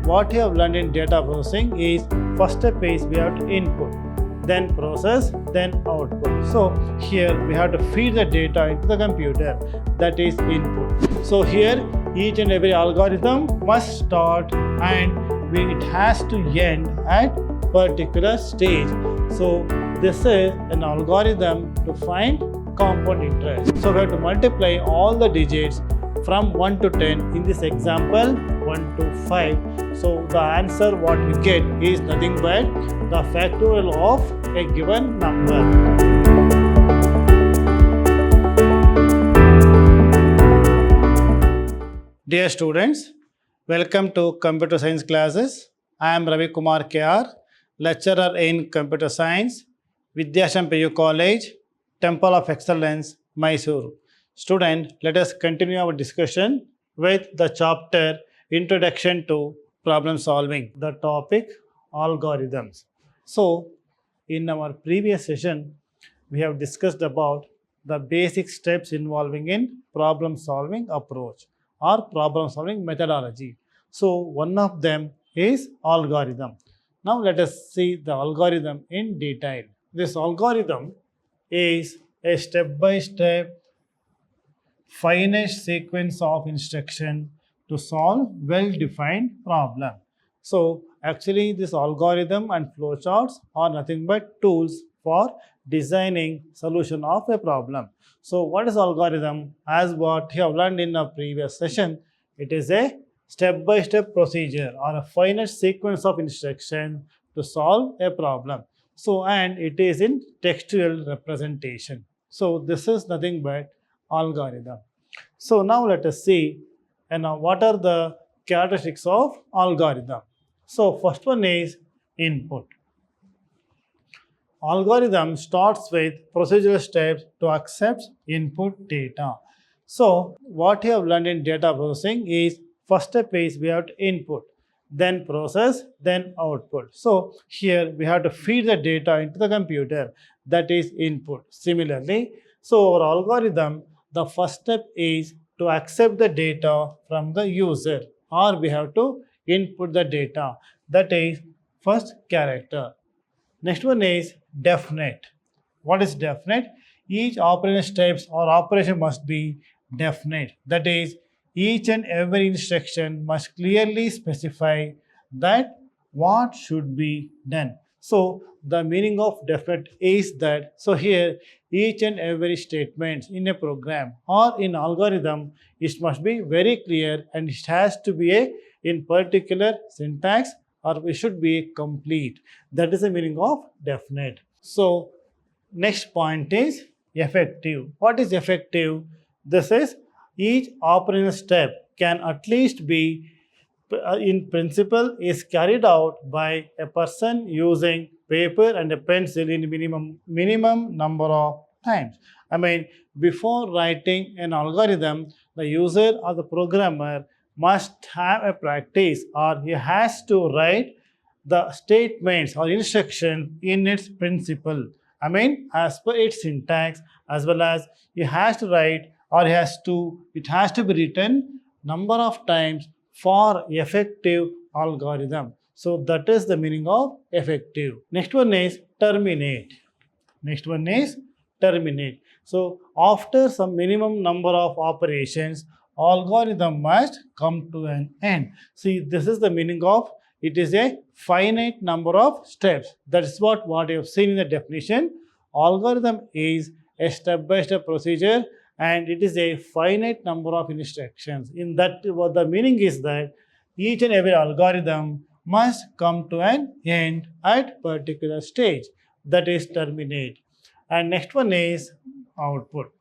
what you have learned in data processing is first step is we have to input, then process, then output. So here we have to feed the data into the computer, that is input. So here each and every algorithm must start and it has to end at particular stage. So this is an algorithm to find compound interest. So we have to multiply all the digits from 1 to 10. In this example, 1 to 5. So the answer what we get is nothing but the factorial of a given number. Dear students, welcome to Computer Science classes. I am Ravi Kumar KR, lecturer in Computer Science, Vidhyaashram PU College, Temple of Excellence, Mysore. Student, let us continue our discussion with the chapter Introduction to Problem Solving, the topic algorithms. So, in our previous session, we have discussed about the basic steps involving in problem solving approach or problem solving methodology. So, one of them is algorithm. Now, let us see the algorithm in detail. This algorithm is a step-by-step finite sequence of instruction to solve well-defined problem. So actually this algorithm and flowcharts are nothing but tools for designing solution of a problem. So what is algorithm? As what you have learned in a previous session, it is a step-by-step procedure or a finite sequence of instruction to solve a problem. So and it is in textual representation. So this is nothing but algorithm. So now let us see what are the characteristics of algorithm. So first one is input. Algorithm starts with procedural steps to accept input data. So what you have learned in data processing is first step is we have to input, then process, then output. So here we have to feed the data into the computer, that is input. Similarly, so our algorithm, the first step is to accept the data from the user, or we have to input the data, that is first character. Next one is definite. What is definite? Each operation steps or operation must be definite, that is each and every instruction must clearly specify that what should be done. So the meaning of definite is that, so here each and every statement in a program or in algorithm, it must be very clear and it has to be a in particular syntax or it should be complete. That is the meaning of definite. So next point is effective. What is effective? This is each operational step can at least be in principle is carried out by a person using paper and a pencil in minimum number of times. I mean, before writing an algorithm, the user or the programmer must have a practice or he has to write the statements or instruction in its principle. I mean, as per its syntax, as well as he has to write or it has to be written number of times for effective algorithm. So that is the meaning of effective. Next one is terminate. Next one is terminate. So after some minimum number of operations, algorithm must come to an end. See, this is the meaning of it is a finite number of steps. That is what you have seen in the definition. Algorithm is a step-by-step procedure and it is a finite number of instructions. In that, what the meaning is that each and every algorithm must come to an end at particular stage, that is terminate. And next one is output.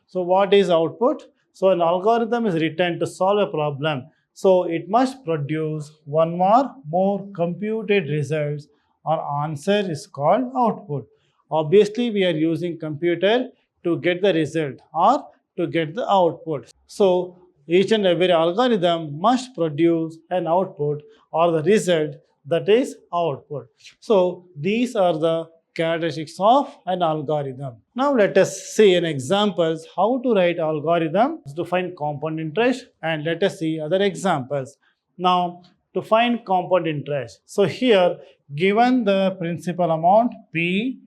So what is output? So an algorithm is written to solve a problem. So it must produce one or more computed results or answer is called output. Obviously, we are using computer to get the result or to get the output. So each and every algorithm must produce an output or the result, that is output. So these are the characteristics of an algorithm. Now let us see an examples how to write algorithm to find compound interest, and let us see other examples. Now to find compound interest. So here, given the principal amount P,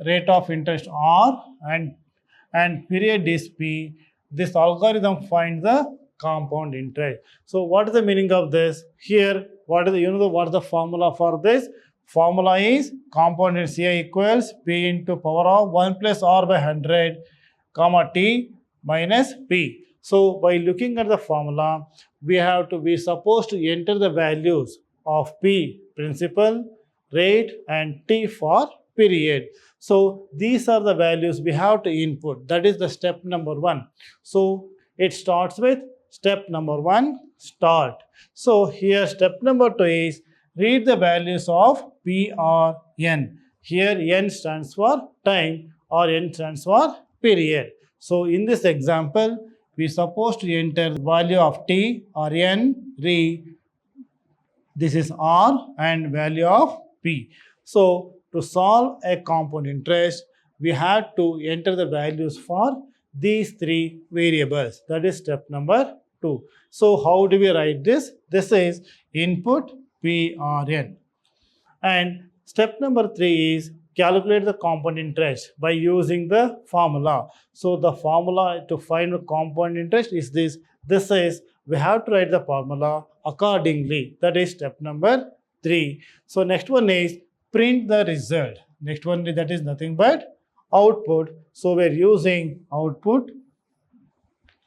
rate of interest R, and period is P, this algorithm finds the compound interest. So what is the meaning of this? Here, what is the, what is the formula for this? Formula is compound interest CI equals P into power of 1 plus R by 100, comma T minus P. So by looking at the formula, we supposed to enter the values of P, principal, rate, and T for period. So these are the values we have to input. That is the step number 1. So it starts with step number 1, start. So here step number 2 is read the values of P or N. Here N stands for time or N stands for period. So in this example, we are supposed to enter the value of T or N, this is R, and value of P. So to solve a compound interest, we have to enter the values for these 3 variables. That is step number 2. So how do we write this? This is input P or N. And step number 3 is calculate the compound interest by using the formula. So the formula to find the compound interest is this. This is, we have to write the formula accordingly. That is step number 3. So next one is print the result. Next one, that is nothing but output. So we're using output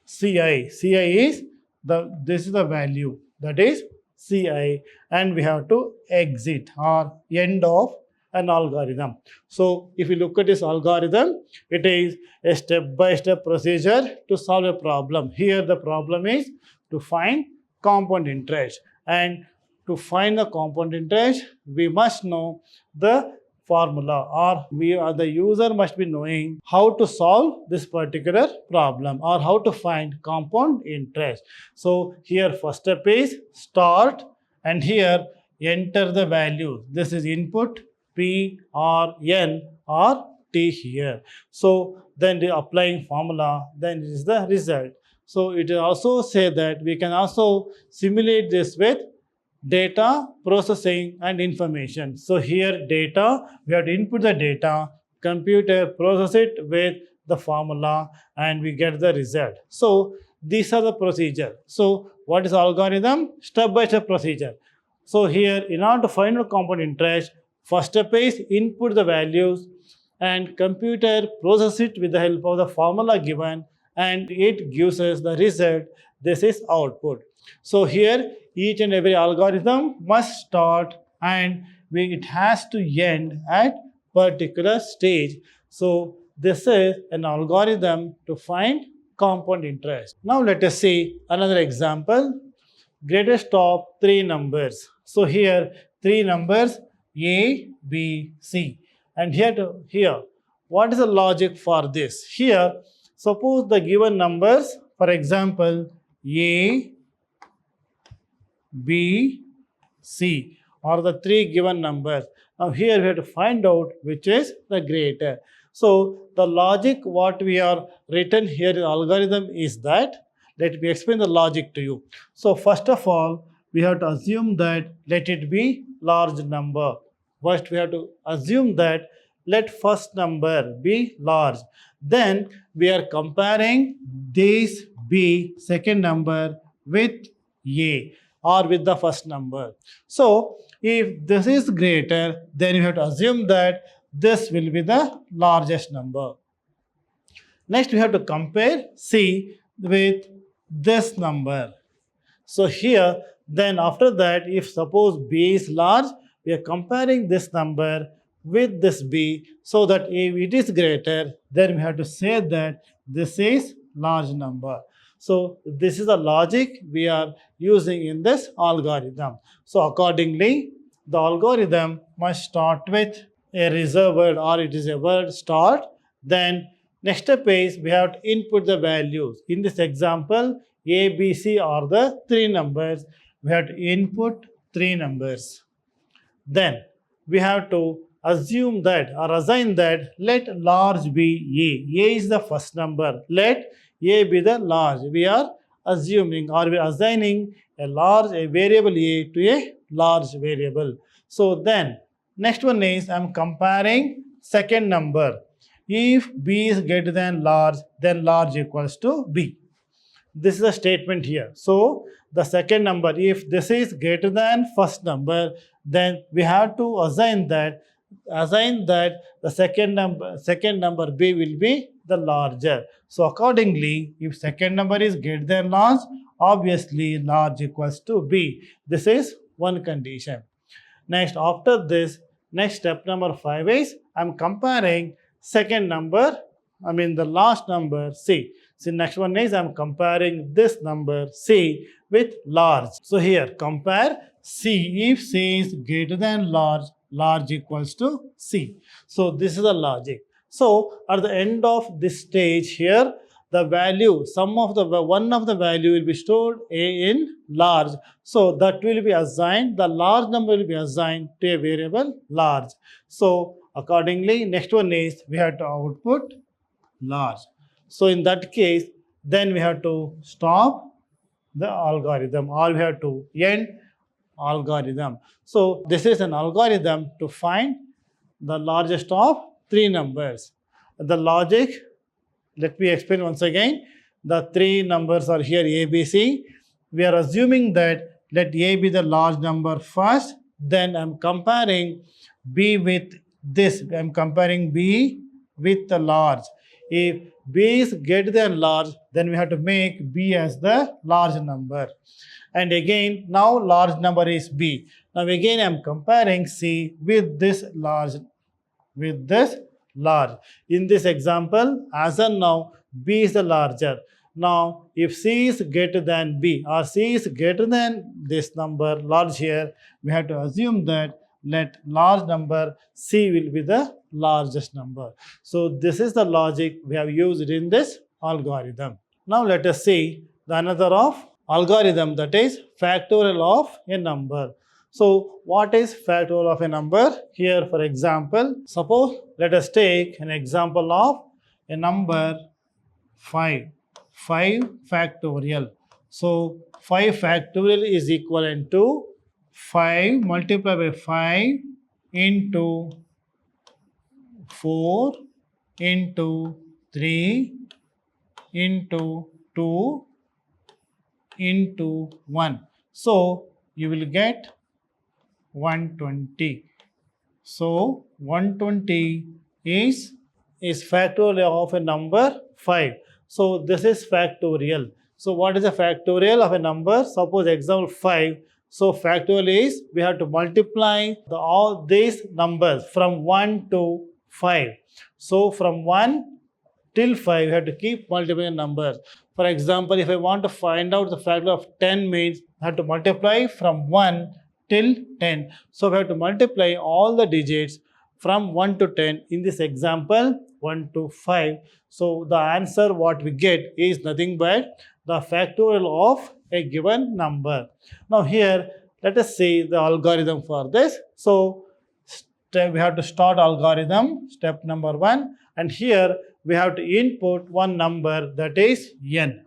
CI. CI is this is the value, that is CI, and we have to exit or end of an algorithm. So if you look at this algorithm, it is a step-by-step procedure to solve a problem. Here the problem is to find compound interest, and to find the compound interest, we must know the formula, or the user must be knowing how to solve this particular problem or how to find compound interest. So here first step is start, and here enter the value. This is input P or N or T here. So then the applying formula, then it is the result. So it also say that we can also simulate this with data processing and information. So here data, we have to input the data, computer process it with the formula, and we get the result. So these are the procedure. So what is algorithm? Step-by-step procedure. So here, in order to find a compound interest, first step is input the values, and computer process it with the help of the formula given, and it gives us the result. This is output. So here each and every algorithm must start and it has to end at particular stage. So this is an algorithm to find compound interest. Now let us see another example. Greatest of 3 numbers. So here 3 numbers A, B, C. And here, what is the logic for this? Here, suppose the given numbers, for example, A, B, C, are the 3 given numbers. Now here we have to find out which is the greater. So the logic what we are written here in the algorithm is that, let me explain the logic to you. So first of all, we have to assume that let it be large number. First we have to assume that let first number be large. Then we are comparing this B, second number, with A or with the first number. So if this is greater, then you have to assume that this will be the largest number. Next we have to compare C with this number. So here, then after that, if suppose B is large, we are comparing this number with this B, so that if it is greater, then we have to say that this is large number. So this is the logic we are using in this algorithm. So accordingly, the algorithm must start with a reserved word, or it is a word start. Then next step is we have to input the values. In this example, A, B, C are the 3 numbers. We have to input 3 numbers. Then we have to assume that or assign that let large be A. A is the first number. Let A be the large. We are assuming or we are assigning a variable a to a large variable. So then next one is I'm comparing second number. If b is greater than large, then large equals to b. This is a statement here. So the second number, if this is greater than first number, then we have to assign that the second number b will be the larger. So accordingly, if second number is greater than large, obviously large equals to b. This is one condition. Next, after this, next step number 5 is I'm comparing second number, the last number c. So next one is I'm comparing this number c with large. So here compare c. If c is greater than large, large equals to c. So this is the logic. So at the end of this stage here, the value, one of the value will be stored in large. So that will be assigned, the large number will be assigned to a variable large. So accordingly, next one is we have to output large. So in that case, then we have to stop the algorithm, or we have to end algorithm. So this is an algorithm to find the largest of three numbers. The logic, let me explain once again. The three numbers are here a, b, c. We are assuming that let a be the large number first, then I'm comparing b with this. I'm comparing b with the large. If b is greater than large, then we have to make b as the large number. And again, now large number is b. Now again, I'm comparing c with this large. In this example, as of now, b is the larger. Now, if c is greater than b, or c is greater than this number, large here, we have to assume that let large number c will be the largest number. So this is the logic we have used in this algorithm. Now let us see the another of algorithm, that is factorial of a number. So what is factorial of a number? Here, for example, suppose let us take an example of a number 5 factorial. So 5 factorial is equivalent to 5 multiplied by 5 into 4 into 3 into 2 into 1. So you will get 120. So 120 is factorial of a number 5. So this is factorial. So what is a factorial of a number? Suppose example 5. So factorial is we have to multiply all these numbers from 1 to 5. So from 1 till 5, we have to keep multiplying numbers. For example, if I want to find out the factor of 10 means I have to multiply from 1 till 10. So we have to multiply all the digits from 1 to 10. In this example, 1 to 5. So the answer what we get is nothing but the factorial of a given number. Now here, let us see the algorithm for this. So we have to start algorithm, step number 1. And here we have to input one number, that is n.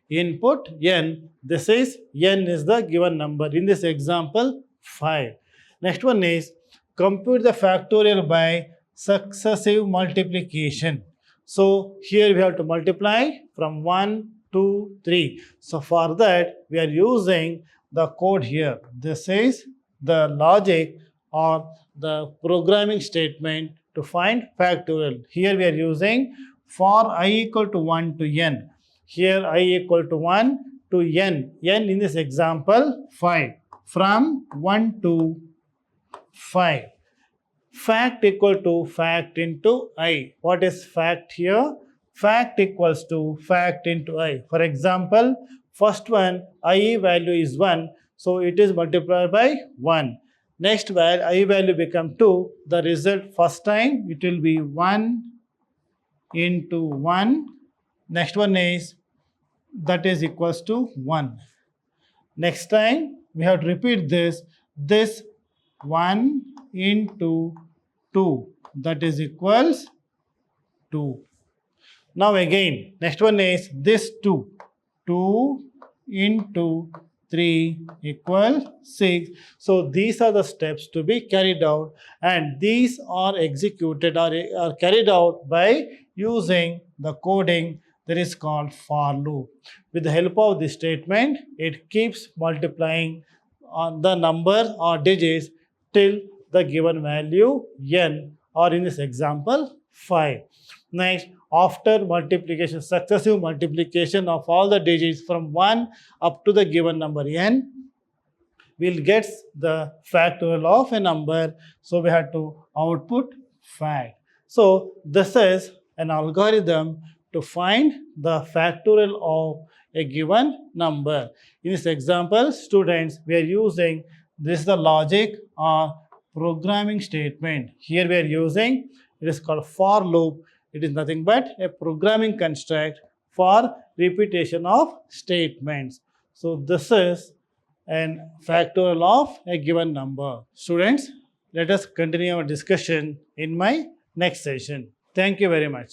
Input n. This is n is the given number. In this example, 5. Next one is compute the factorial by successive multiplication. So here we have to multiply from 1 to 3. So for that, we are using the code here. This is the logic or the programming statement to find factorial. Here we are using for I equal to 1 to n. Here I equal to 1 to n. n in this example 5. From 1 to 5. Fact equal to fact into I. What is fact here? Fact equals to fact into I. For example, first one I value is 1. So it is multiplied by 1. Next I value become 2. The result first time it will be 1 into 1. Next one is that is equals to 1. Next time we have to repeat this 1 into 2, that is equals 2. Now again, next one is this 2 2 into 3 equal 6. So these are the steps to be carried out, and these are executed or are carried out by using the coding that is called for loop. With the help of this statement, it keeps multiplying on the number or digits till the given value n, or in this example 5. Next, after multiplication, successive multiplication of all the digits from 1 up to the given number n, we'll get the factorial of a number. So we have to output fact. So this is an algorithm to find the factorial of a given number. In this example, students, we are using this is the logic or programming statement. Here we are using, it is called for loop. It is nothing but a programming construct for repetition of statements. So this is an factorial of a given number. Students, let us continue our discussion in my next session. Thank you very much.